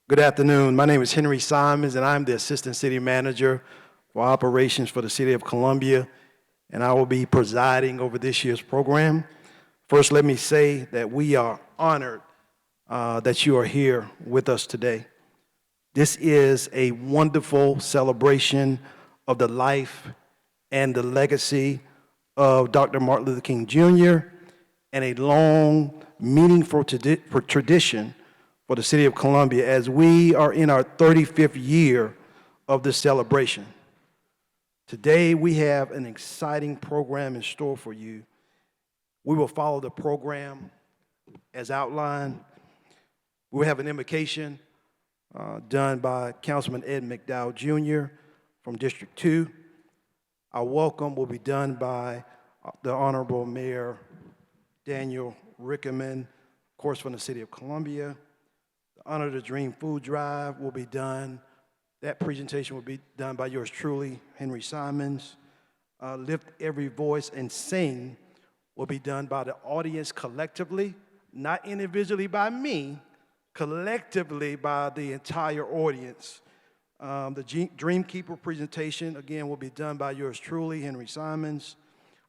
Good afternoon. My name is Henry Simons, and I'm the Assistant City Manager for Operations for the City of Columbia, and I will be presiding over this year's program. First, let me say that we are honored that you are here with us today. This is a wonderful celebration of the life and the legacy of Dr. Martin Luther King Jr. and a long, meaningful tradition for the City of Columbia as we are in our 35th year of this celebration. Today, we have an exciting program in store for you. We will follow the program as outlined. We'll have an invocation done by Councilman Ed McDowell Jr. from District 2. Our welcome will be done by the Honorable Mayor Daniel Rickerman, of course, from the City of Columbia. The Honor the Dream Food Drive will be done. That presentation will be done by yours truly, Henry Simons. Lift Every Voice and Sing will be done by the audience collectively, not individually by me, collectively by the entire audience. The Dreamkeeper presentation, again, will be done by yours truly, Henry Simons.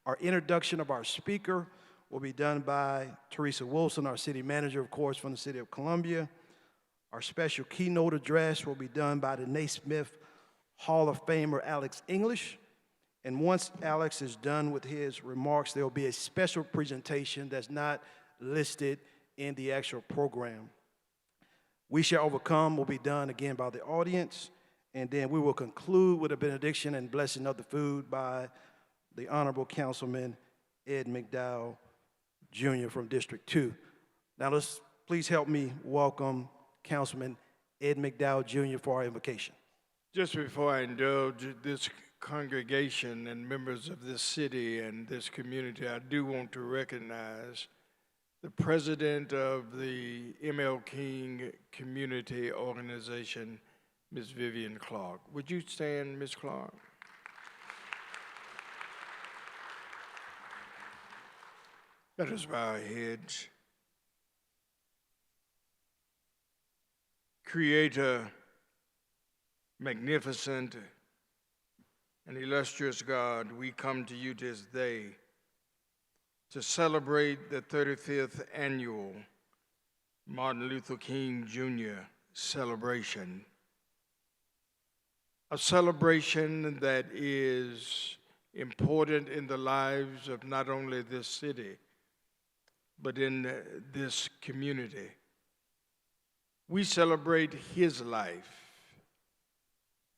Our introduction of our speaker will be done by Teresa Wilson, our city manager, of course, from the City of Columbia. Our special keynote address will be done by the Naismith Hall of Famer Alex English. And once Alex is done with his remarks, there will be a special presentation that's not listed in the actual program. We Shall Overcome will be done again by the audience, and then we will conclude with a benediction and blessing of the food by the Honorable Councilman Ed McDowell Jr. from District 2. Now let's please help me welcome Councilman Ed McDowell Jr. for our invocation. Just before I indulge this congregation and members of this city and this community, I do want to recognize the president of the MLK Community Organization, Ms. Vivian Clark. Would you stand, Ms. Clark? Let us bow our heads. Creator, magnificent, and illustrious God, we come to you this day to celebrate the 35th annual Martin Luther King Jr. celebration. A celebration that is important in the lives of not only this city, but in this community. We celebrate his life,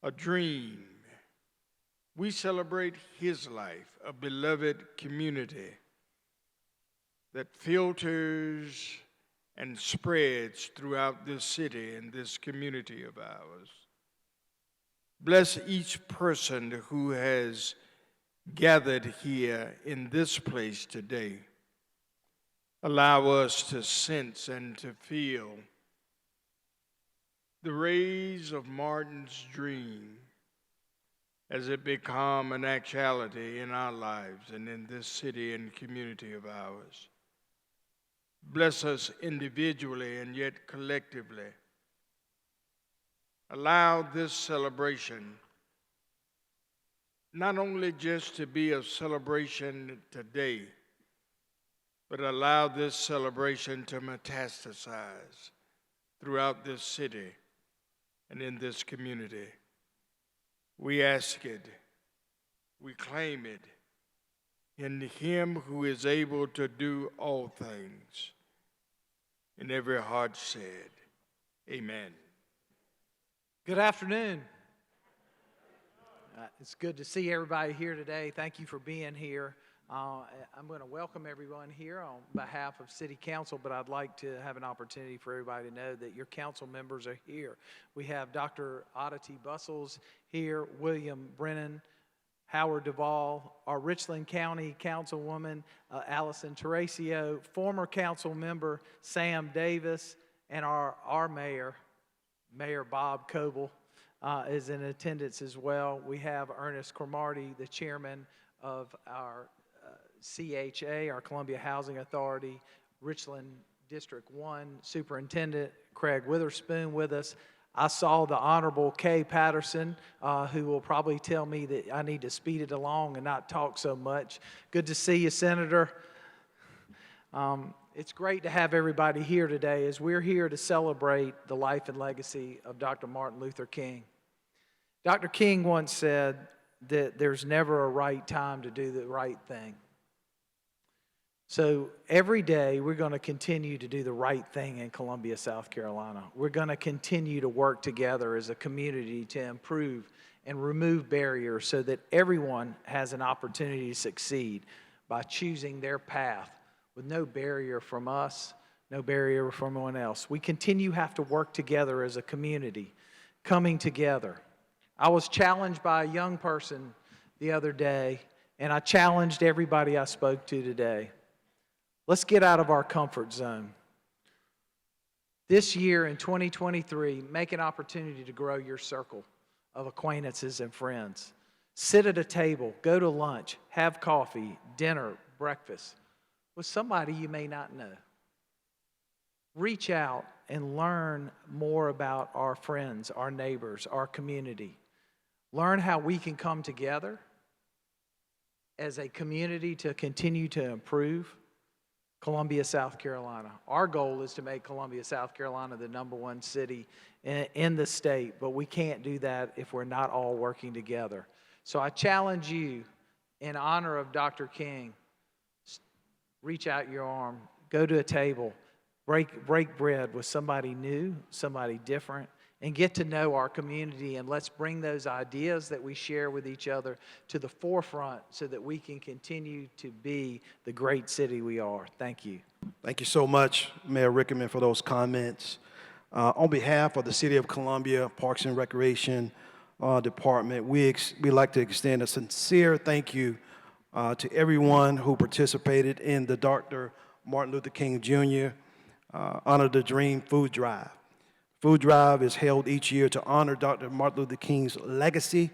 a dream. We celebrate his life, a beloved community that filters and spreads throughout this city and this community of ours. Bless each person who has gathered here in this place today. Allow us to sense and to feel the rays of Martin's dream as it become an actuality in our lives and in this city and community of ours. Bless us individually and yet collectively. Allow this celebration not only just to be a celebration today, but allow this celebration to metastasize throughout this city and in this community. We ask it, we claim it, in him who is able to do all things. And every heart said, amen. Good afternoon. It's good to see everybody here today. Thank you for being here. I'm going to welcome everyone here on behalf of City Council, but I'd like to have an opportunity for everybody to know that your council members are here. We have Dr. Oddity Bustles here, William Brennan, Howard Duvall, our Richland County Councilwoman, Allison Terracio, former council member Sam Davis, and our mayor, Mayor Bob Coble, is in attendance as well. We have Ernest Cromartie, the chairman of our CHA, our Columbia Housing Authority, Richland District 1 Superintendent Craig Witherspoon with us. I saw the Honorable Kay Patterson, who will probably tell me that I need to speed it along and not talk so much. Good to see you, Senator. It's great to have everybody here today as we're here to celebrate the life and legacy of Dr. Martin Luther King. Dr. King once said that there's never a right time to do the right thing. So every day we're going to continue to do the right thing in Columbia, South Carolina. We're going to continue to work together as a community to improve and remove barriers so that everyone has an opportunity to succeed by choosing their path with no barrier from us, no barrier from anyone else. We continue to have to work together as a community, coming together. I was challenged by a young person the other day, and I challenged everybody I spoke to today. Let's get out of our comfort zone. This year in 2023, make an opportunity to grow your circle of acquaintances and friends. Sit at a table, go to lunch, have coffee, dinner, breakfast with somebody you may not know. Reach out and learn more about our friends, our neighbors, our community. Learn how we can come together as a community to continue to improve Columbia, South Carolina. Our goal is to make Columbia, South Carolina the #1 city in the state, but we can't do that if we're not all working together. So I challenge you, in honor of Dr. King, reach out your arm, go to a table, break bread with somebody new, somebody different, and get to know our community, and let's bring those ideas that we share with each other to the forefront so that we can continue to be the great city we are. Thank you. Thank you so much, Mayor Rickerman, for those comments. On behalf of the City of Columbia Parks and Recreation Department, we'd like to extend a sincere thank you to everyone who participated in the Dr. Martin Luther King Jr. Honor the Dream Food Drive. Food Drive is held each year to honor Dr. Martin Luther King's legacy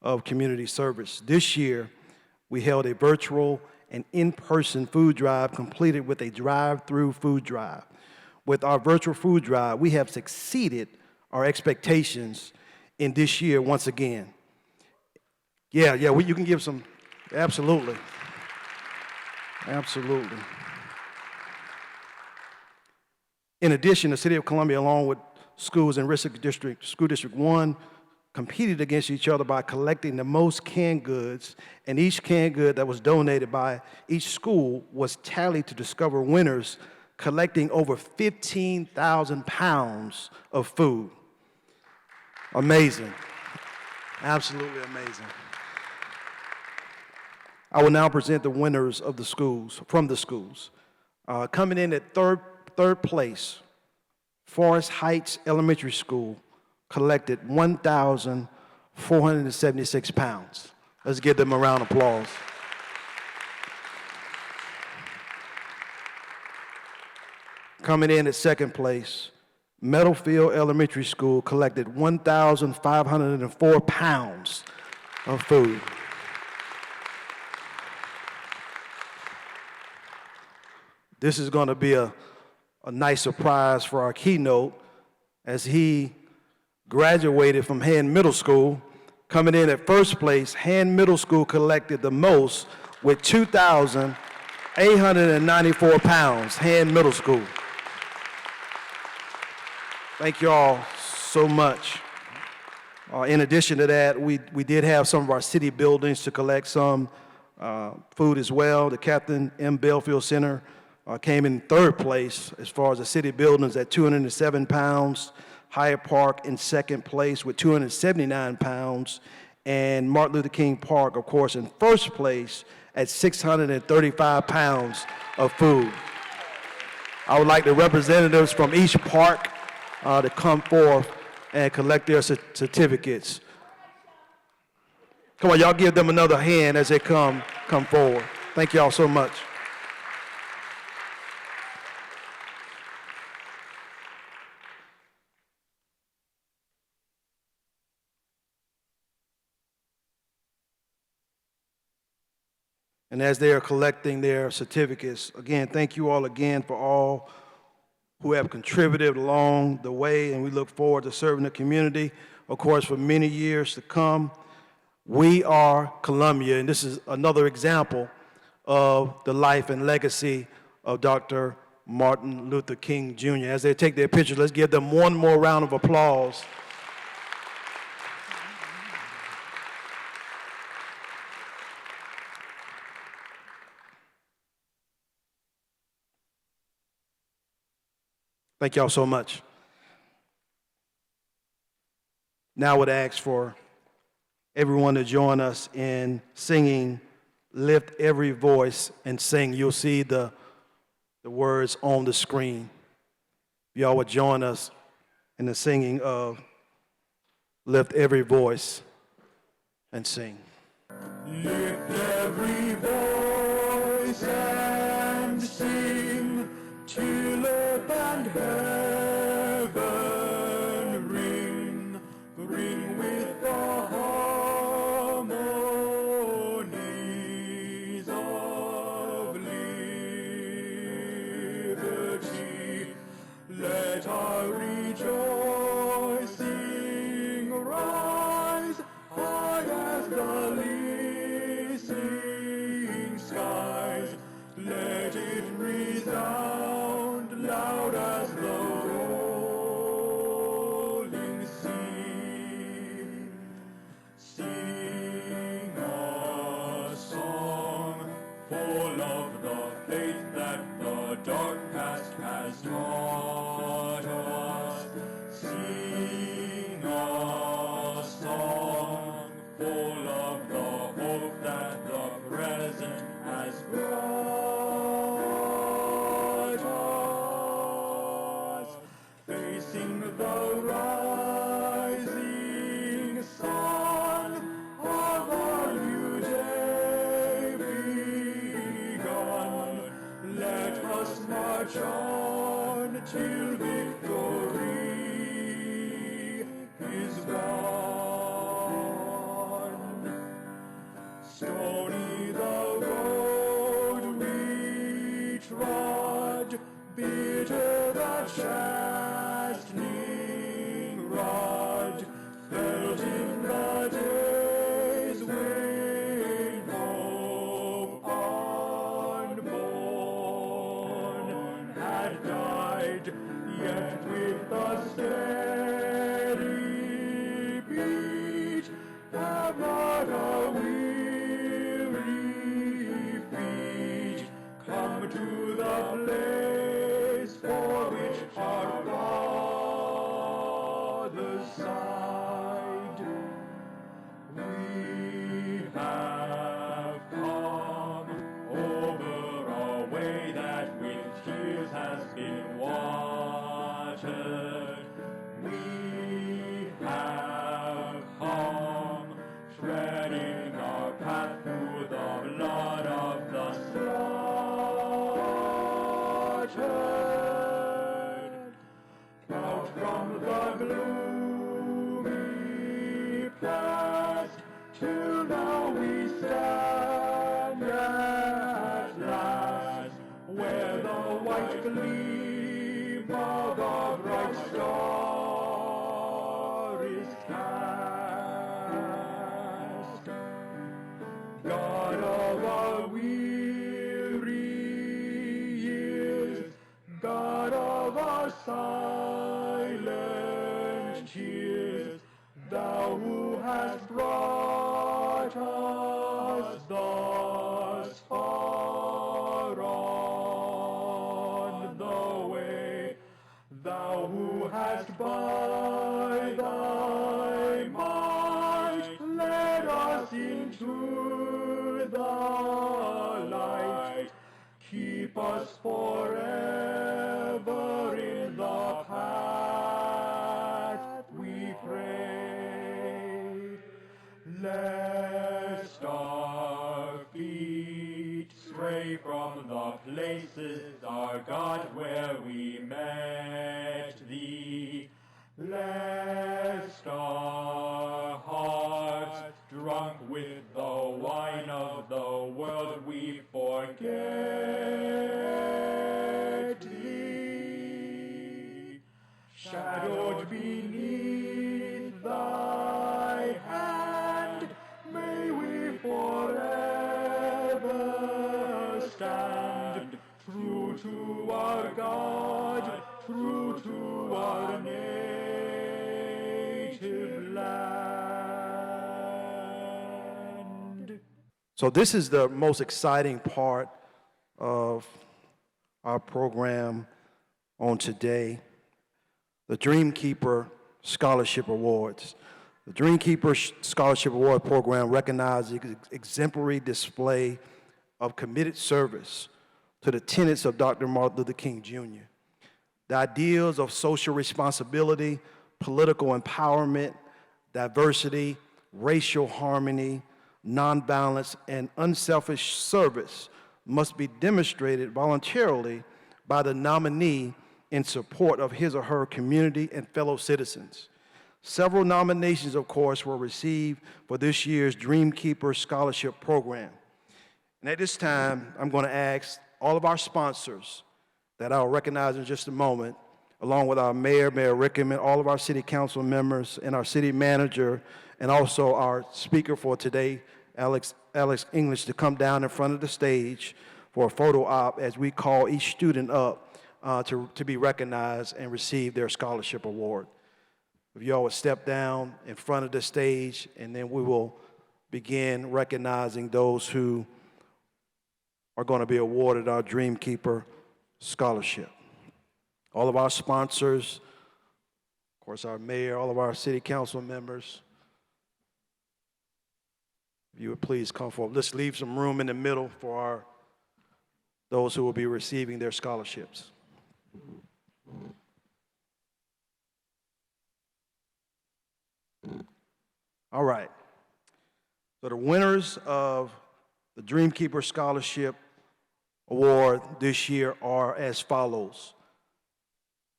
of community service. This year, we held a virtual and in-person food drive completed with a drive-through food drive. With our virtual food drive, we have exceeded our expectations in this year once again. Yeah, you can give some, absolutely. Absolutely. In addition, the City of Columbia, along with schools in School District 1, competed against each other by collecting the most canned goods, and each canned good that was donated by each school was tallied to discover winners, collecting over 15,000 pounds of food. Amazing. Absolutely amazing. I will now present the winners of the schools, from the schools. Coming in at third place, Forest Heights Elementary School collected 1,476 pounds. Let's give them a round of applause. Coming in at second place, Meadowfield Elementary School collected 1,504 pounds of food. This is going to be a nice surprise for our keynote as he graduated from Hand Middle School. Coming in at first place, Hand Middle School collected the most with 2,894 pounds, Hand Middle School. Thank you all so much. In addition to that, we did have some of our city buildings to collect some food as well. The Captain M. Belfield Center came in third place as far as the city buildings at 207 pounds. Hyatt Park in second place with 279 pounds. And Martin Luther King Park, of course, in first place at 635 pounds of food. I would like the representatives from each park to come forth and collect their certificates. Come on, y'all give them another hand as they come forward. Thank y'all so much. And as they are collecting their certificates, again, thank you all again for all who have contributed along the way, and we look forward to serving the community, of course, for many years to come. We are Columbia, and this is another example of the life and legacy of Dr. Martin Luther King Jr. As they take their pictures, let's give them one more round of applause. Thank y'all so much. Now I would ask for everyone to join us in singing Lift Every Voice and Sing. You'll see the words on the screen. Y'all would join us in the singing of Lift Every Voice and Sing. Lift every voice and sing till earth and heaven ring, ring with the harmonies of liberty. Let our rejoicing rise high as the listening skies. Let it resound loud as the rolling sea. Sing a song full of the faith that the dark past has taught us. Sing a song full of the hope that the present has brought us. Facing the rising sun of our new day begun, let us march on till victory is won. Stony the road we trod, bitter the chastening rod, felt in the days when hope unborn had died, yet with a steady beat have not a weary feet come to the place for which our fathers sighed. We have come over a way that with tears has been watered. We have come treading our path through the blood of the slaughtered. Out from the gloomy past, till now we stand at last, where the white gleam of our bright star is cast. God of our weary years, God of our silent tears, thou who hast brought us thus far on the way, thou who hast by thy might led us into the light, keep us forever in the path we pray. Lest our feet stray from the places, our God, where we met thee. Lest our hearts, drunk with the wine of the world, we forget thee. native land. So this is the most exciting part of our program on today, the Dreamkeeper Scholarship Awards. The Dreamkeeper Scholarship Award program recognizes exemplary display of committed service to the tenets of Dr. Martin Luther King Jr. The ideals of social responsibility, political empowerment, diversity, racial harmony, nonviolence, and unselfish service must be demonstrated voluntarily by the nominee in support of his or her community and fellow citizens. Several nominations, of course, were received for this year's Dreamkeeper Scholarship Program. And at this time, I'm going to ask all of our sponsors that I'll recognize in just a moment, along with our mayor, Mayor Rickerman, all of our city council members, and our city manager, and also our speaker for today, Alex English, to come down in front of the stage for a photo op as we call each student up to be recognized and receive their scholarship award. If you all would step down in front of the stage, and then we will begin recognizing those who are going to be awarded our Dreamkeeper Scholarship. All of our sponsors, of course, our mayor, all of our city council members, if you would please come forward. Let's leave some room in the middle for those who will be receiving their scholarships. All right. So the winners of the Dreamkeeper Scholarship Award this year are as follows.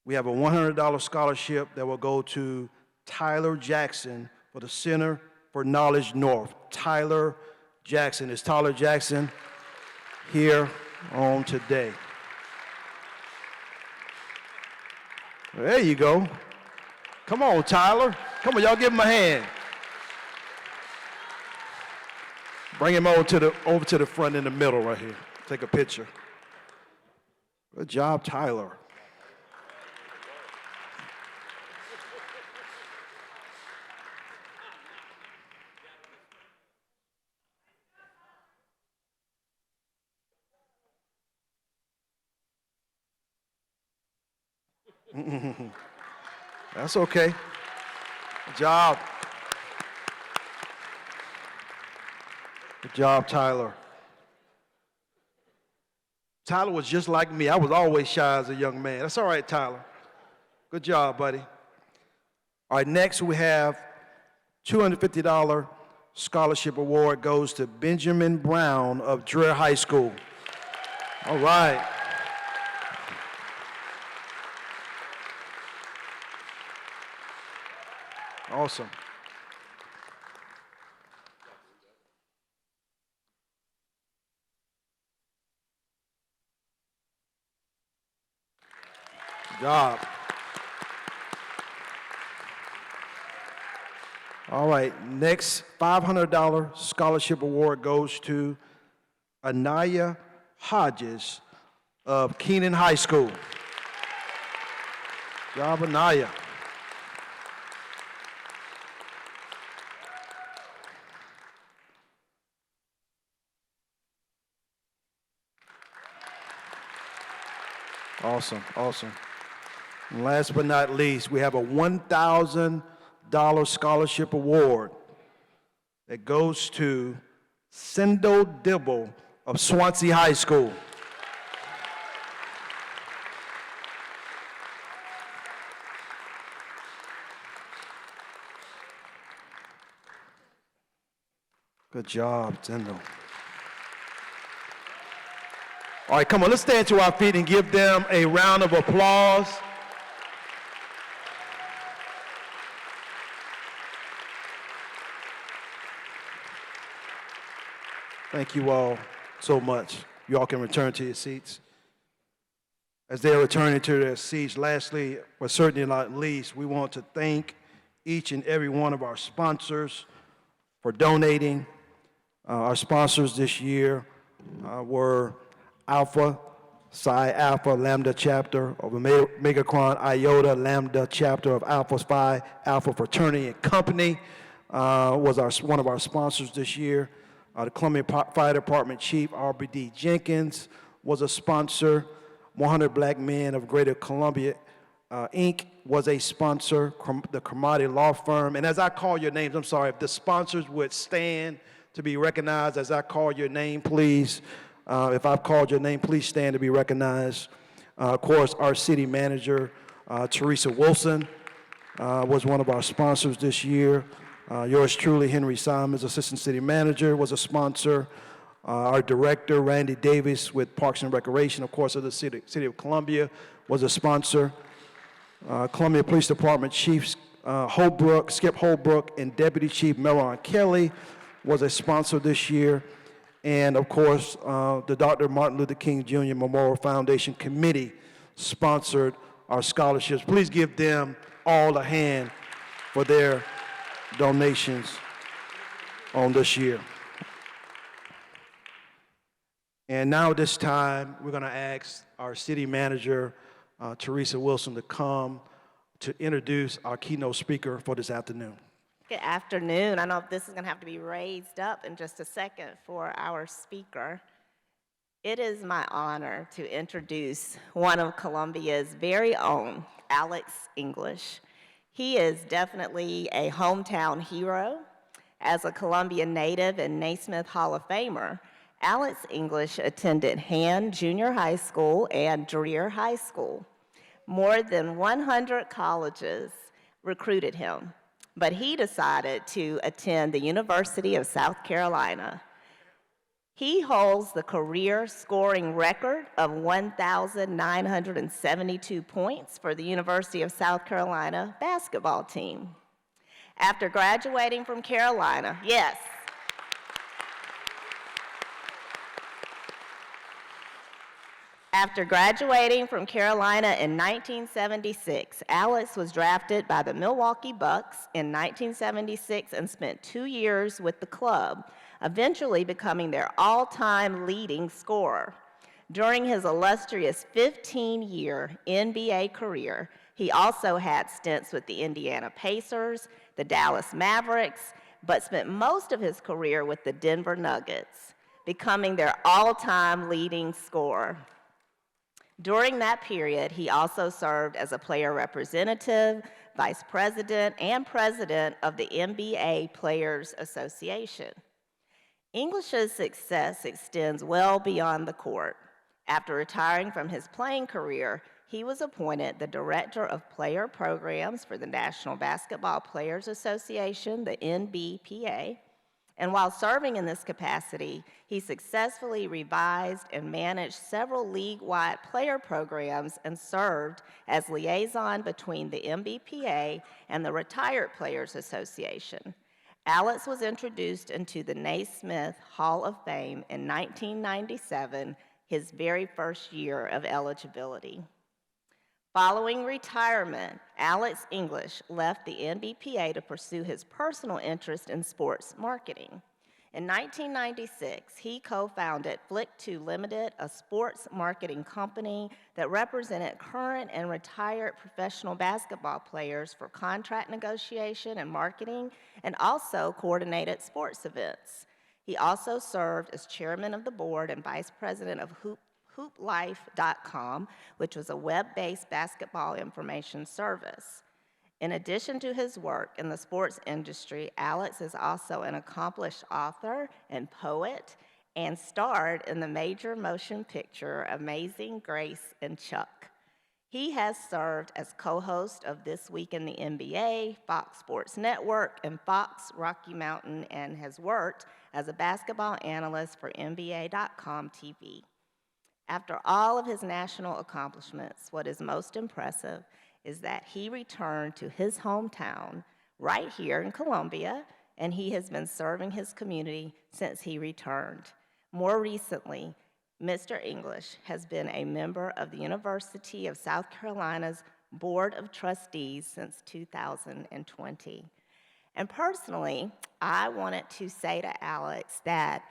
We have a $100 scholarship that will go to Tyler Jackson for the Center for Knowledge North. Tyler Jackson. Is Tyler Jackson here on today? There you go. Come on, Tyler. Come on, y'all give him a hand. Bring him over to the front in the middle right here. Take a picture. Good job, Tyler. That's okay. Good job. Good job, Tyler. Tyler was just like me. I was always shy as a young man. That's all right, Tyler. Good job, buddy. All right, next we have $250 scholarship award goes to Benjamin Brown of Dreher High School. All right. Awesome. Good job. All right, next $500 scholarship award goes to Anaya Hodges of Kenan High School. Good job, Anaya. Awesome, awesome. And last but not least, we have a $1,000 scholarship award that goes to Sendo Dibble of Swansea High School. Good job, Sendo. All right, come on, let's stand to our feet and give them a round of applause. Thank you all so much. You all can return to your seats. As they're returning to their seats, lastly, but certainly not least, we want to thank each and every one of our sponsors for donating. Our sponsors this year were Alpha Psi Alpha Lambda chapter of Omega Chron Iota Lambda chapter of Alpha Phi Alpha Fraternity and Company was one of our sponsors this year. The Columbia Fire Department Chief RBD Jenkins was a sponsor. 100 Black Men of Greater Columbia Inc. was a sponsor, the Cromartie Law Firm. And as I call your names, I'm sorry, if the sponsors would stand to be recognized as I call your name, please. If I've called your name, please stand to be recognized. Of course, our city manager, Teresa Wilson, was one of our sponsors this year. Yours truly, Henry Simons, Assistant City Manager, was a sponsor. Our director, Randy Davis, with Parks and Recreation, of course, of the City of Columbia, was a sponsor. Columbia Police Department Chief Skip Holbrook, and Deputy Chief Melron Kelly was a sponsor this year. And of course, the Dr. Martin Luther King Jr. Memorial Foundation Committee sponsored our scholarships. Please give them all a hand for their donations on this year. And now this time, we're going to ask our city manager, Teresa Wilson, to come to introduce our keynote speaker for this afternoon. Good afternoon. I know this is going to have to be raised up in just a second for our speaker. It is my honor to introduce one of Columbia's very own, Alex English. He is definitely a hometown hero. As a Columbia native and Naismith Hall of Famer, Alex English attended Han Junior High School and Dreher High School. More than 100 colleges recruited him, but he decided to attend the University of South Carolina. He holds the career scoring record of 1,972 points for the University of South Carolina basketball team. After graduating from Carolina, yes. After graduating from Carolina in 1976, Alex was drafted by the Milwaukee Bucks in 1976 and spent 2 years with the club, eventually becoming their all-time leading scorer. During his illustrious 15-year NBA career, he also had stints with the Indiana Pacers, the Dallas Mavericks, but spent most of his career with the Denver Nuggets, becoming their all-time leading scorer. During that period, he also served as a player representative, vice president, and president of the NBA Players Association. English's success extends well beyond the court. After retiring from his playing career, he was appointed the director of player programs for the National Basketball Players Association, the NBPA. And while serving in this capacity, he successfully revised and managed several league-wide player programs and served as liaison between the MBPA and the Retired Players Association. Alex was introduced into the Naismith Hall of Fame in 1997, his very first year of eligibility. Following retirement, Alex English left the NBPA to pursue his personal interest in sports marketing. In 1996, he co-founded Flick2 Limited, a sports marketing company that represented current and retired professional basketball players for contract negotiation and marketing, and also coordinated sports events. He also served as chairman of the board and vice president of HoopLife.com, which was a web-based basketball information service. In addition to his work in the sports industry, Alex is also an accomplished author and poet and starred in the major motion picture Amazing Grace and Chuck. He has served as co-host of This Week in the NBA, Fox Sports Network, and Fox Rocky Mountain, and has worked as a basketball analyst for NBA.com TV. After all of his national accomplishments, what is most impressive is that he returned to his hometown right here in Columbia, and he has been serving his community since he returned. More recently, Mr. English has been a member of the University of South Carolina's Board of Trustees since 2020. And personally, I wanted to say to Alex that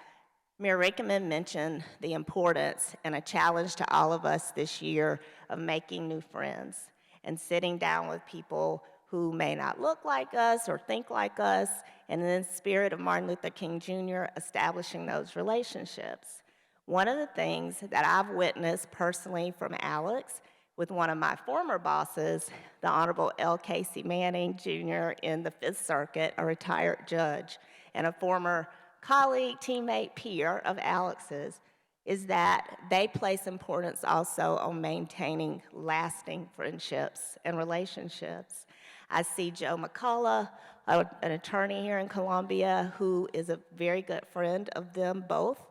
Mayor Rickman mentioned the importance and a challenge to all of us this year of making new friends and sitting down with people who may not look like us or think like us, and in the spirit of Martin Luther King Jr., establishing those relationships. One of the things that I've witnessed personally from Alex with one of my former bosses, the Honorable MLK Manning Jr. in the Fifth Circuit, a retired judge, and a former colleague, teammate, peer of Alex's, is that they place importance also on maintaining lasting friendships and relationships. I see Joe McCullough, an attorney here in Columbia, who is a very good friend of them both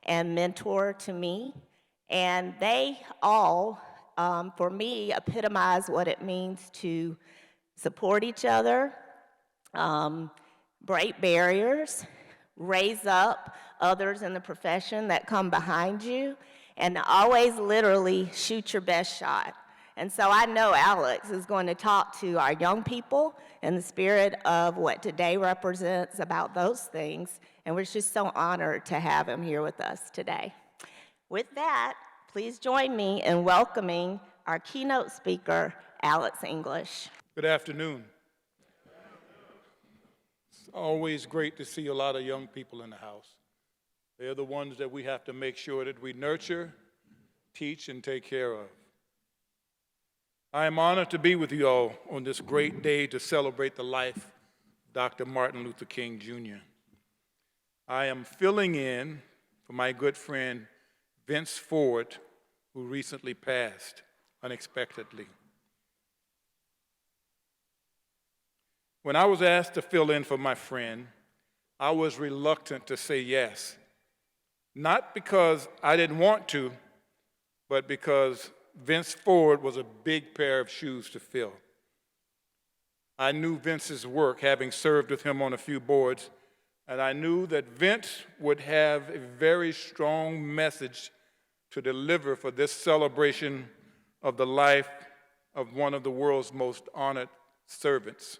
and mentor to me. And they all, for me, epitomize what it means to support each other, break barriers, raise up others in the profession that come behind you, and always literally shoot your best shot. And so I know Alex is going to talk to our young people in the spirit of what today represents about those things, and we're just so honored to have him here with us today. With that, please join me in welcoming our keynote speaker, Alex English. Good afternoon. It's always great to see a lot of young people in the house. They're the ones that we have to make sure that we nurture, teach, and take care of. I am honored to be with you all on this great day to celebrate the life of Dr. Martin Luther King Jr. I am filling in for my good friend Vince Ford, who recently passed unexpectedly. When I was asked to fill in for my friend, I was reluctant to say yes. Not because I didn't want to, but because Vince Ford was a big pair of shoes to fill. I knew Vince's work, having served with him on a few boards, and I knew that Vince would have a very strong message to deliver for this celebration of the life of one of the world's most honored servants.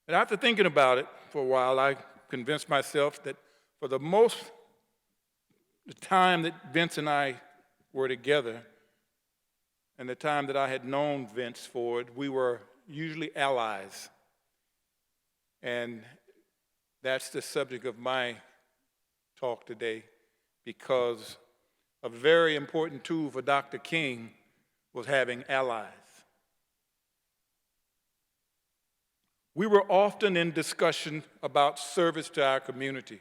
And after thinking about it for a while, I convinced myself that for the time that Vince and I were together, and the time that I had known Vince Ford, we were usually allies. And that's the subject of my talk today, because a very important tool for Dr. King was having allies. We were often in discussion about service to our community.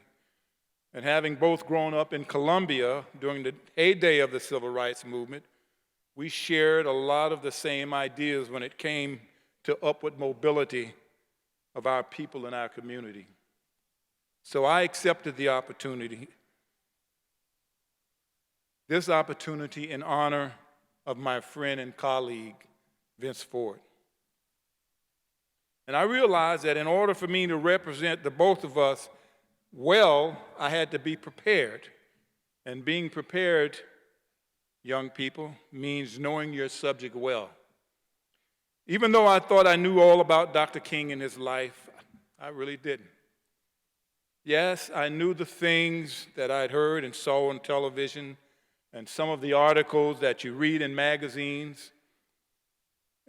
And having both grown up in Columbia during the heyday of the Civil Rights Movement, we shared a lot of the same ideas when it came to upward mobility of our people in our community. So I accepted the opportunity, this opportunity in honor of my friend and colleague, Vince Ford. And I realized that in order for me to represent the both of us well, I had to be prepared. And being prepared, young people, means knowing your subject well. Even though I thought I knew all about Dr. King and his life, I really didn't. Yes, I knew the things that I'd heard and saw on television and some of the articles that you read in magazines.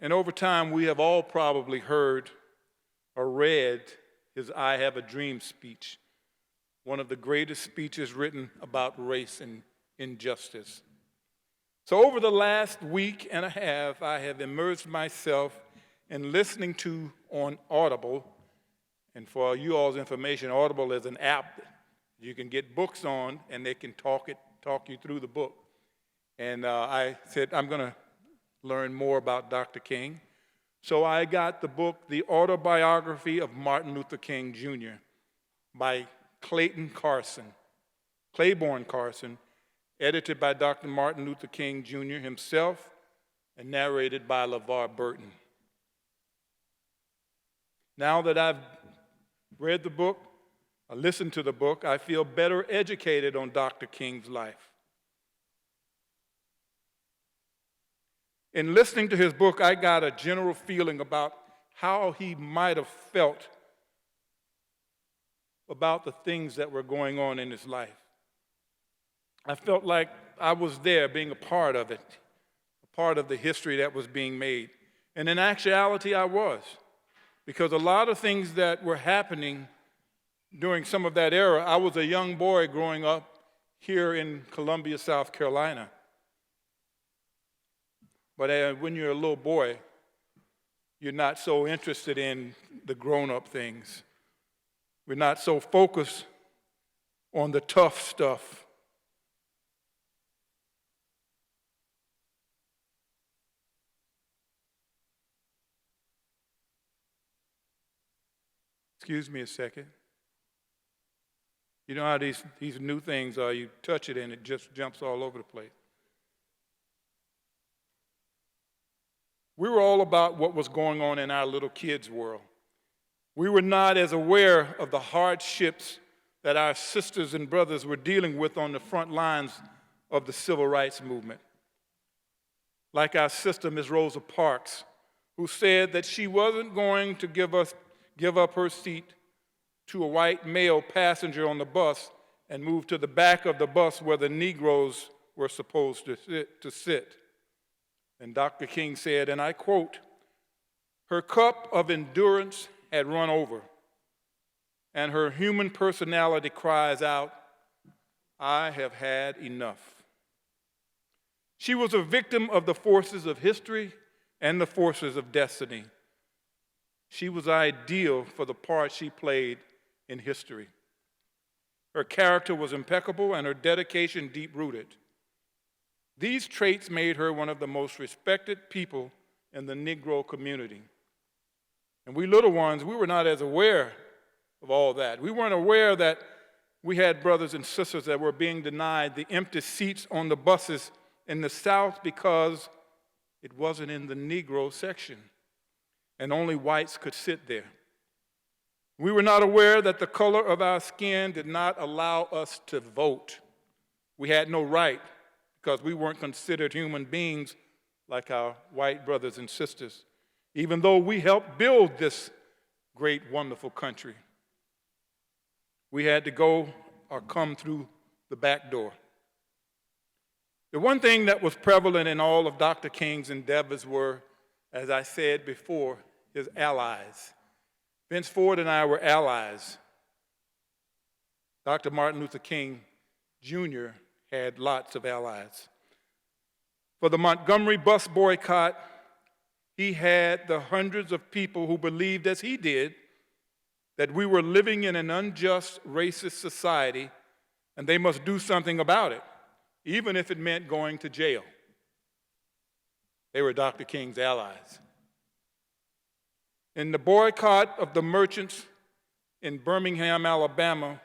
And over time, we have all probably heard or read his I Have a Dream speech, one of the greatest speeches written about race and injustice. So over the last week and a half, I have immersed myself in listening to on Audible. And for you all's information, Audible is an app you can get books on, and they can talk you through the book. And I said, I'm going to learn more about Dr. King. So I got the book, The Autobiography of Martin Luther King Jr. by Claiborne Carson, edited by Dr. Martin Luther King Jr. himself and narrated by LeVar Burton. Now that I've read the book, I listened to the book, I feel better educated on Dr. King's life. In listening to his book, I got a general feeling about how he might have felt about the things that were going on in his life. I felt like I was there being a part of it, a part of the history that was being made. And in actuality, I was, because a lot of things that were happening during some of that era, I was a young boy growing up here in Columbia, South Carolina. But when you're a little boy, you're not so interested in the grown-up things. We're not so focused on the tough stuff. Excuse me a second. You know how these new things are, you touch it and it just jumps all over the place. We were all about what was going on in our little kids' world. We were not as aware of the hardships that our sisters and brothers were dealing with on the front lines of the civil rights movement. Like our sister, Ms. Rosa Parks, who said that she wasn't going to give up her seat to a white male passenger on the bus and move to the back of the bus where the Negroes were supposed to sit. And Dr. King said, and I quote, "Her cup of endurance had run over, and her human personality cries out, I have had enough." She was a victim of the forces of history and the forces of destiny. She was ideal for the part she played in history. Her character was impeccable and her dedication deep-rooted. These traits made her one of the most respected people in the Negro community. And we little ones, we were not as aware of all that. We weren't aware that we had brothers and sisters that were being denied the empty seats on the buses in the South because it wasn't in the Negro section, and only whites could sit there. We were not aware that the color of our skin did not allow us to vote. We had no right because we weren't considered human beings like our white brothers and sisters, even though we helped build this great, wonderful country. We had to go or come through the back door. The one thing that was prevalent in all of Dr. King's endeavors were, as I said before, his allies. Vince Ford and I were allies. Dr. Martin Luther King Jr. had lots of allies. For the Montgomery bus boycott, he had the hundreds of people who believed, as he did, that we were living in an unjust, racist society, and they must do something about it, even if it meant going to jail. They were Dr. King's allies. In the boycott of the merchants in Birmingham, Alabama,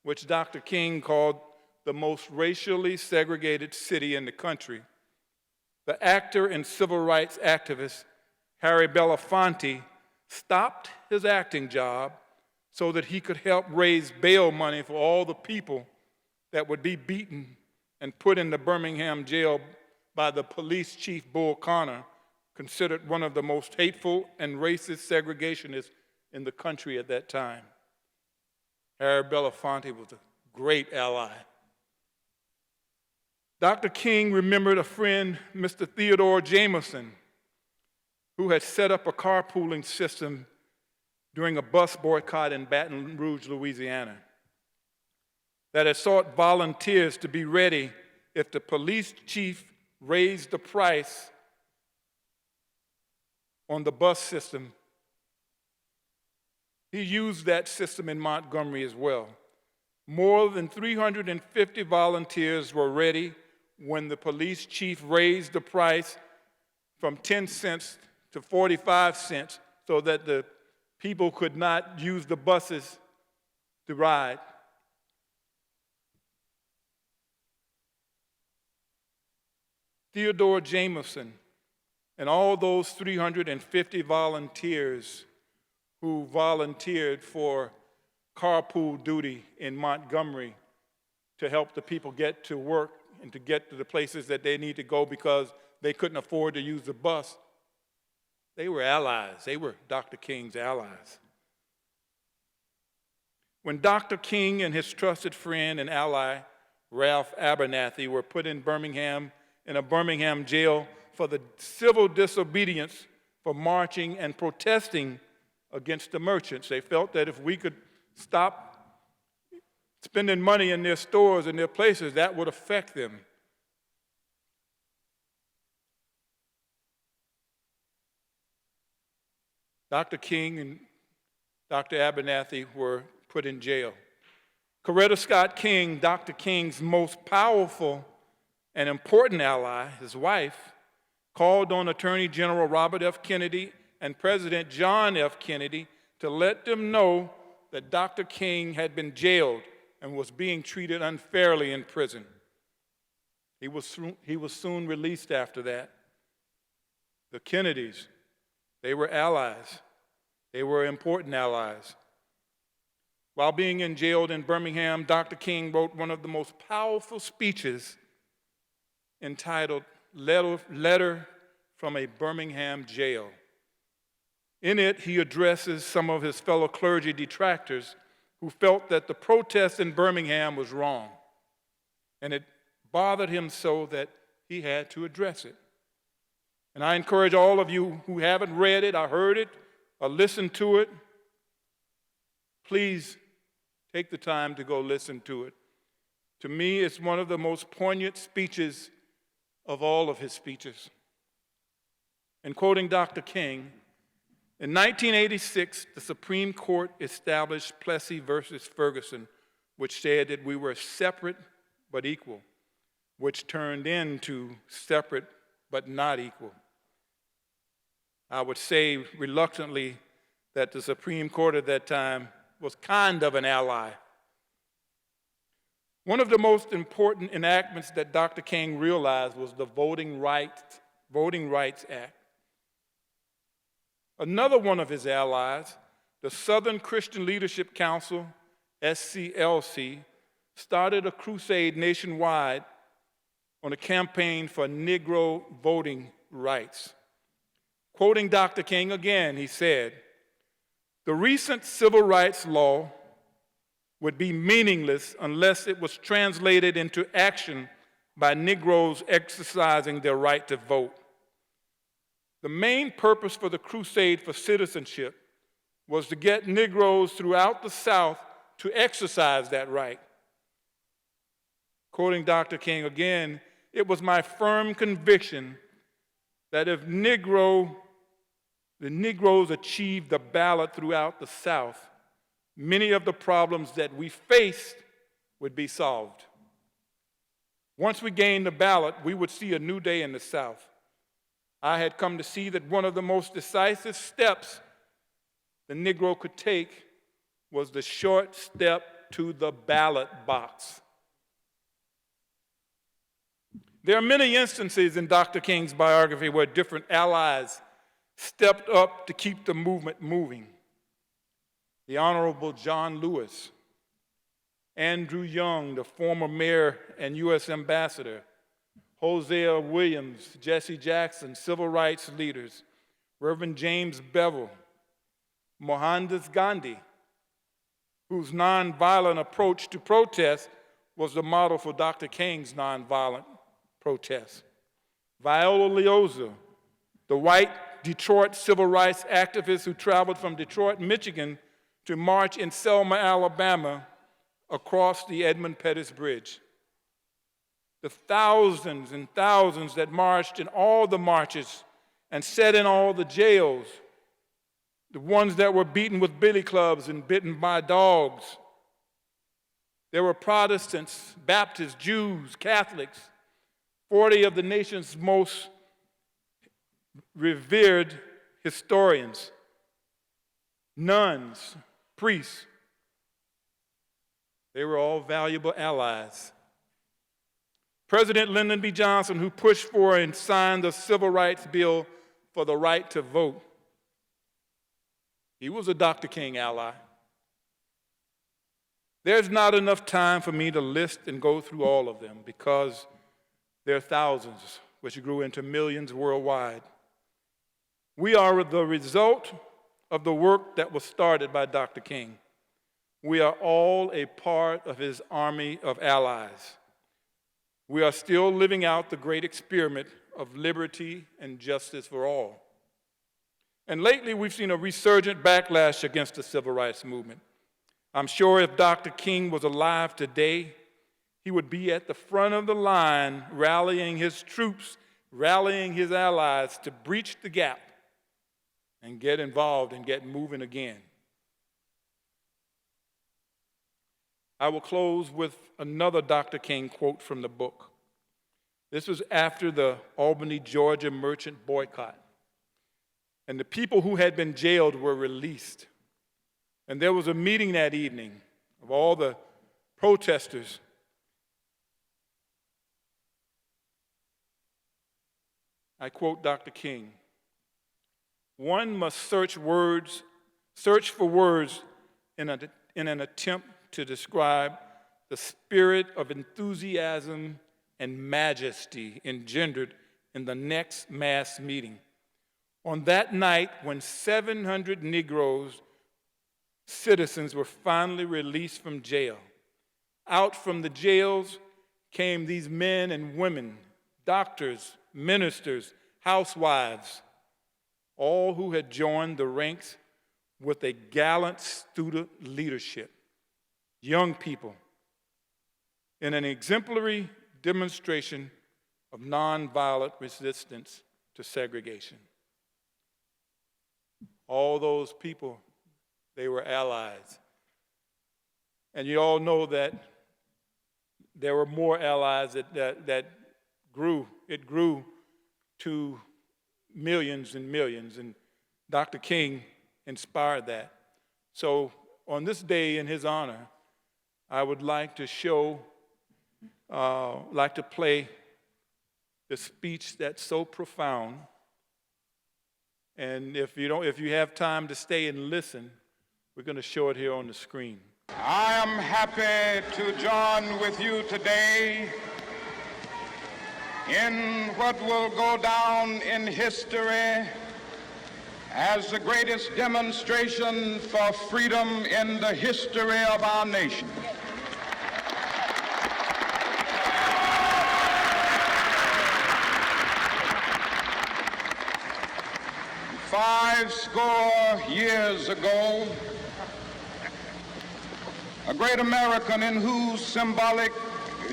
which Dr. King called the most racially segregated city in the country, the actor and civil rights activist Harry Belafonte stopped his acting job so that he could help raise bail money for all the people that would be beaten and put in the Birmingham jail by the police chief, Bull Connor, considered one of the most hateful and racist segregationists in the country at that time. Harry Belafonte was a great ally. Dr. King remembered a friend, Mr. Theodore Jameson, who had set up a carpooling system during a bus boycott in Baton Rouge, Louisiana, that had sought volunteers to be ready if the police chief raised the price on the bus system. He used that system in Montgomery as well. More than 350 volunteers were ready when the police chief raised the price from 10 cents to 45 cents so that the people could not use the buses to ride. Theodore Jameson and all those 350 volunteers who volunteered for carpool duty in Montgomery to help the people get to work and to get to the places that they need to go because they couldn't afford to use the bus. They were allies. They were Dr. King's allies. When Dr. King and his trusted friend and ally, Ralph Abernathy, were put in a Birmingham jail for the civil disobedience for marching and protesting against the merchants. They felt that if we could stop spending money in their stores and their places, that would affect them. Dr. King and Dr. Abernathy were put in jail. Coretta Scott King, Dr. King's most powerful and important ally, his wife, called on Attorney General Robert F. Kennedy and President John F. Kennedy to let them know that Dr. King had been jailed and was being treated unfairly in prison. He was soon released after that. The Kennedys, they were allies. They were important allies. While being jailed in Birmingham, Dr. King wrote one of the most powerful speeches entitled Letter from a Birmingham Jail. In it, he addresses some of his fellow clergy detractors who felt that the protest in Birmingham was wrong, and it bothered him so that he had to address it. And I encourage all of you who haven't read it or heard it or listened to it, please take the time to go listen to it. To me, it's one of the most poignant speeches of all of his speeches. And quoting Dr. King, in 1986, the Supreme Court established Plessy versus Ferguson, which said that we were separate but equal, which turned into separate but not equal. I would say reluctantly that the Supreme Court at that time was kind of an ally. One of the most important enactments that Dr. King realized was the Voting Rights Act. Another one of his allies, the Southern Christian Leadership Council, SCLC, started a crusade nationwide on a campaign for Negro voting rights. Quoting Dr. King again, he said, "The recent civil rights law would be meaningless unless it was translated into action by Negroes exercising their right to vote. The main purpose for the crusade for citizenship was to get Negroes throughout the South to exercise that right." Quoting Dr. King again, "It was my firm conviction that if the Negroes achieved the ballot throughout the South, many of the problems that we faced would be solved. Once we gained the ballot, we would see a new day in the South. I had come to see that one of the most decisive steps the Negro could take was the short step to the ballot box." There are many instances in Dr. King's biography where different allies stepped up to keep the movement moving. The Honorable John Lewis, Andrew Young, the former mayor and U.S. ambassador, Hosea Williams, Jesse Jackson, civil rights leaders, Reverend James Bevel, Mohandas Gandhi, whose nonviolent approach to protest was the model for Dr. King's nonviolent protest, Viola Liuzzo, the white Detroit civil rights activist who traveled from Detroit, Michigan, to march in Selma, Alabama, across the Edmund Pettus Bridge. The thousands and thousands that marched in all the marches and sat in all the jails, the ones that were beaten with billy clubs and bitten by dogs. There were Protestants, Baptists, Jews, Catholics, 40 of the nation's most revered historians, nuns, priests. They were all valuable allies. President Lyndon B. Johnson, who pushed for and signed the Civil Rights Bill for the right to vote, he was a Dr. King ally. There's not enough time for me to list and go through all of them because there are thousands, which grew into millions worldwide. We are the result of the work that was started by Dr. King. We are all a part of his army of allies. We are still living out the great experiment of liberty and justice for all. And lately, we've seen a resurgent backlash against the civil rights movement. I'm sure if Dr. King was alive today, he would be at the front of the line rallying his troops, rallying his allies to breach the gap and get involved and get moving again. I will close with another Dr. King quote from the book. This was after the Albany, Georgia merchant boycott. And the people who had been jailed were released. And there was a meeting that evening of all the protesters. I quote Dr. King, "One must search for words in an attempt to describe the spirit of enthusiasm and majesty engendered in the next mass meeting. On that night, when 700 Negroes, citizens, were finally released from jail, out from the jails came these men and women, doctors, ministers, housewives, all who had joined the ranks with a gallant student leadership, young people, in an exemplary demonstration of nonviolent resistance to segregation." All those people, they were allies. And you all know that there were more allies that grew. It grew to millions and millions, and Dr. King inspired that. So on this day in his honor, I would like to play the speech that's so profound. And if you have time to stay and listen, we're going to show it here on the screen. I am happy to join with you today in what will go down in history as the greatest demonstration for freedom in the history of our nation. Five score years ago, a great American in whose symbolic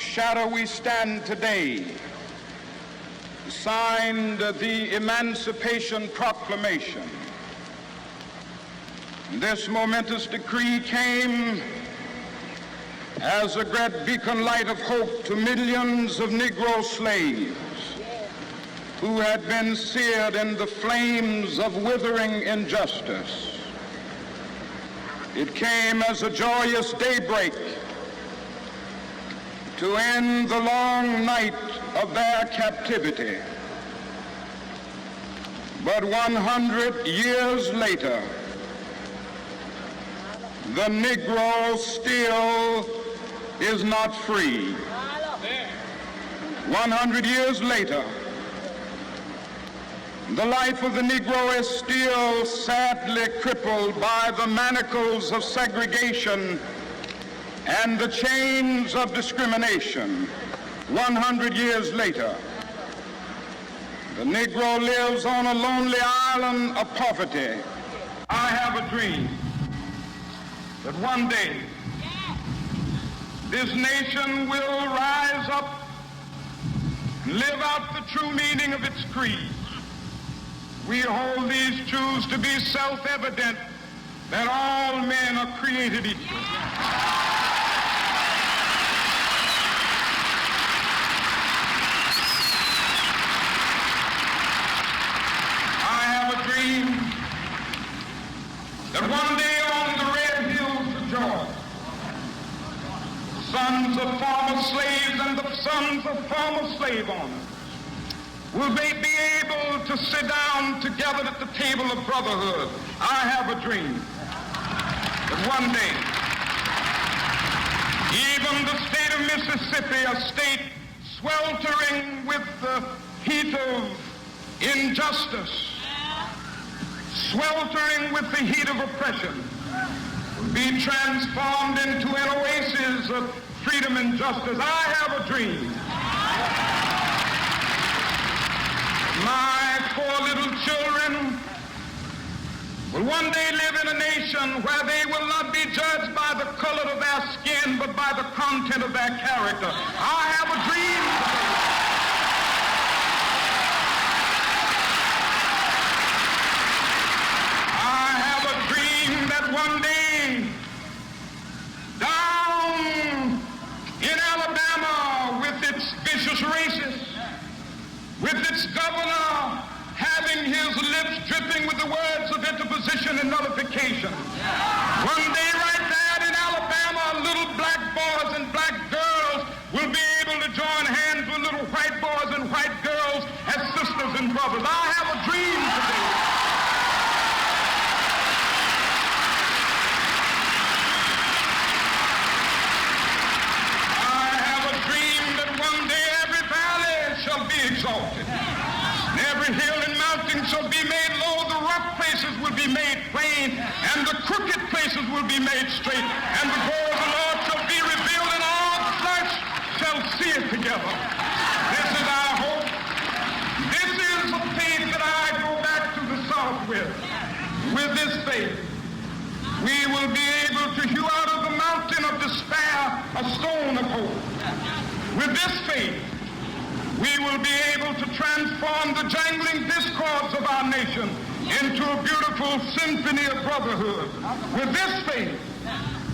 shadow we stand today signed the Emancipation Proclamation. This momentous decree came as a great beacon light of hope to millions of Negro slaves who had been seared in the flames of withering injustice. It came as a joyous daybreak to end the long night of their captivity. But 100 years later, the Negro still is not free. 100 years later, the life of the Negro is still sadly crippled by the manacles of segregation and the chains of discrimination. 100 years later, the Negro lives on a lonely island of poverty. I have a dream that one day this nation will rise up and live out the true meaning of its creed. We hold these truths to be self-evident, that all men are created equal. I have a dream that one day on the red hills of Georgia, sons of former slaves and the sons of former slave owners will they be able to sit down together at the table of brotherhood. I have a dream that one day, even the state of Mississippi, a state sweltering with the heat of injustice, sweltering with the heat of oppression, be transformed into an oasis of freedom and justice. I have a dream. My 4 little children will one day live in a nation where they will not be judged by the color of their skin, but by the content of their character. I have a dream today. I have a dream that one day, down in Alabama, with its vicious racists, with its governor having his lips dripping with the words of interposition and nullification. One day right there in Alabama, little black boys and black girls will be able to join hands with little white boys and white girls as sisters and brothers. I have a dream today. I have a dream that one day every valley shall be exalted. Every hill and mountain shall be made low, the rough places will be made plain, and the crooked places will be made straight, and the glory of the Lord shall be revealed, and all flesh shall see it together. This is our hope. This is the faith that I go back to the South with. With this faith, we will be able to hew out of the mountain of despair a stone of hope. With this faith, we will be able to transform the jangling discords of our nation into a beautiful symphony of brotherhood. With this faith,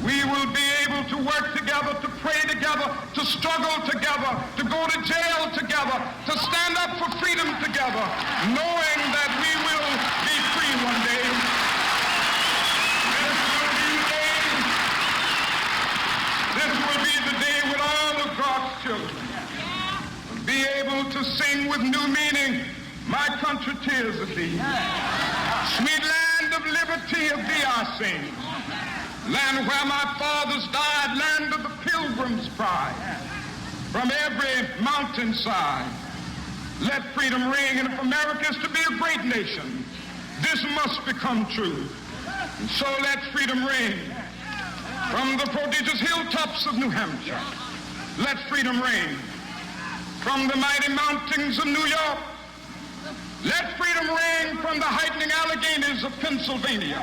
we will be able to work together, to pray together, to struggle together, to go to jail together, to stand up for freedom together, knowing that we will be free one day. This will be the day with all of God's children. Be able to sing with new meaning, my country tears of thee. Sweet land of liberty of thee I sing. Land where my fathers died, land of the pilgrim's pride. From every mountainside, let freedom ring. And if America is to be a great nation, this must become true. And so let freedom ring. From the prodigious hilltops of New Hampshire, let freedom ring. From the mighty mountains of New York, let freedom ring. From the heightening Alleghenies of Pennsylvania,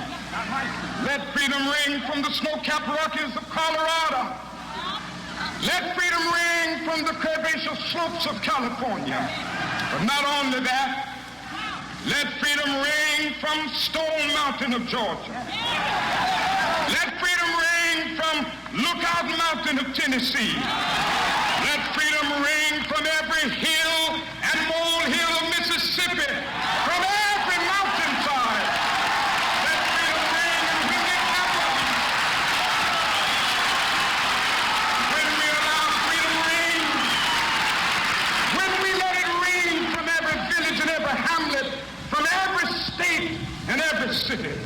let freedom ring. From the snow-capped Rockies of Colorado, let freedom ring. From the curvaceous slopes of California. But not only that, let freedom ring from Stone Mountain of Georgia. Let freedom ring from Lookout Mountain of Tennessee. Let freedom ring from every hill and molehill of Mississippi, from every mountainside. Let freedom ring, and when it happens, when we allow freedom ring, when we let it ring from every village and every hamlet, from every state and every city,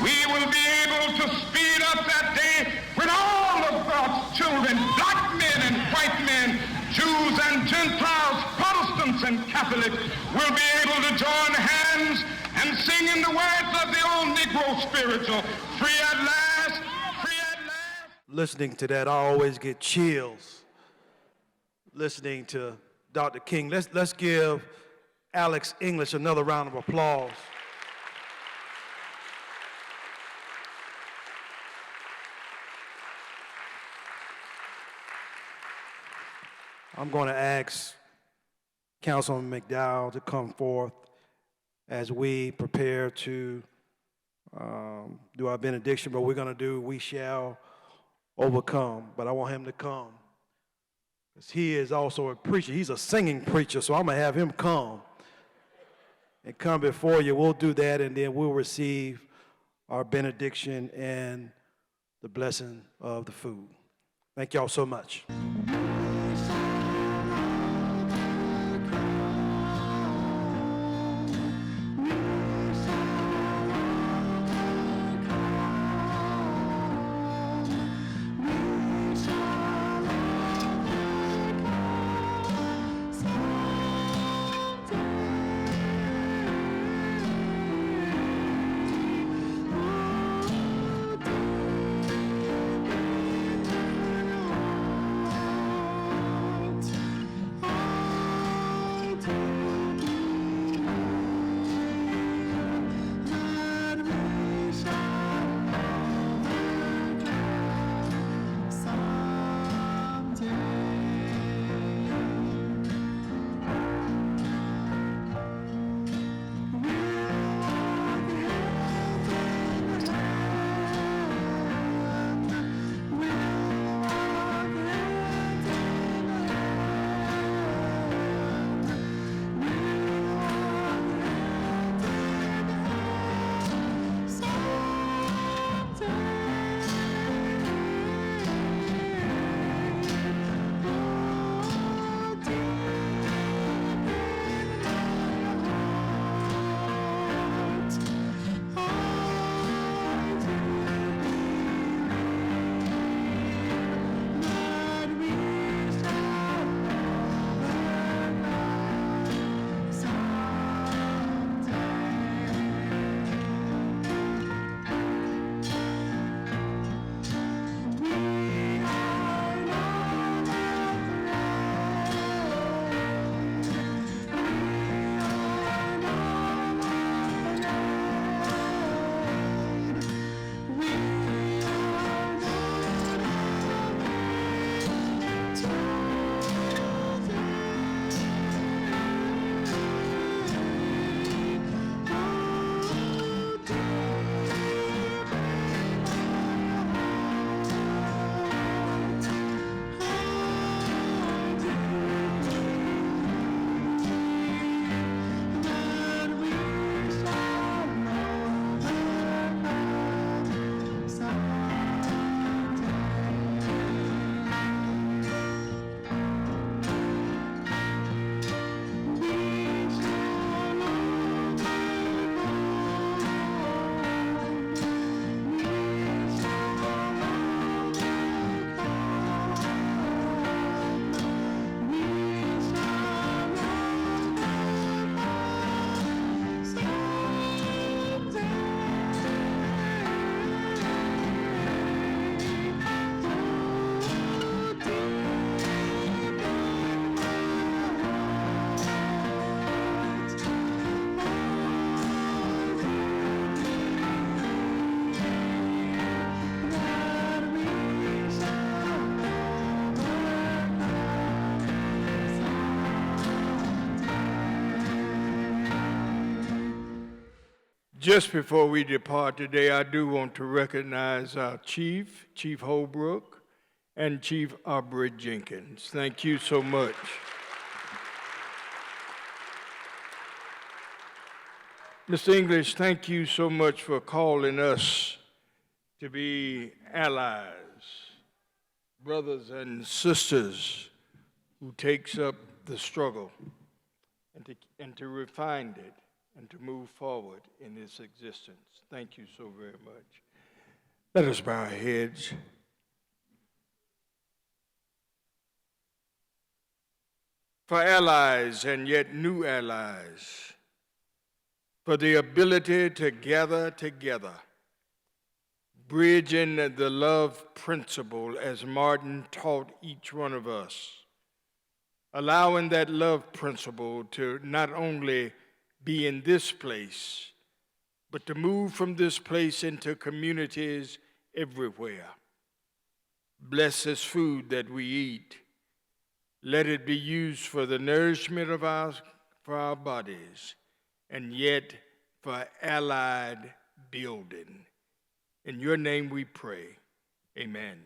we will be able to speed up that day when all of God's children, black men and white men, Jews and Gentiles, Protestants and Catholics, will be able to join hands and sing in the words of the old Negro spiritual, free at last, free at last. Listening to that, I always get chills. Listening to Dr. King. Let's give Alex English another round of applause. I'm going to ask Councilman McDowell to come forth as we prepare to do our benediction, but we're going to do We Shall Overcome. But I want him to come because he is also a preacher. He's a singing preacher, so I'm going to have him come and come before you. We'll do that, and then we'll receive our benediction and the blessing of the food. Thank y'all so much. Just before we depart today, I do want to recognize our Chief Holbrook, and Chief Aubrey Jenkins. Thank you so much. Mr. English, thank you so much for calling us to be allies, brothers and sisters who takes up the struggle and to refine it and to move forward in its existence. Thank you so very much. Let us bow our heads. For allies and yet new allies, for the ability to gather together, bridging the love principle as Martin taught each one of us, allowing that love principle to not only be in this place, but to move from this place into communities everywhere. Bless this food that we eat. Let it be used for the nourishment of our bodies, and yet for allied building. In your name we pray. Amen.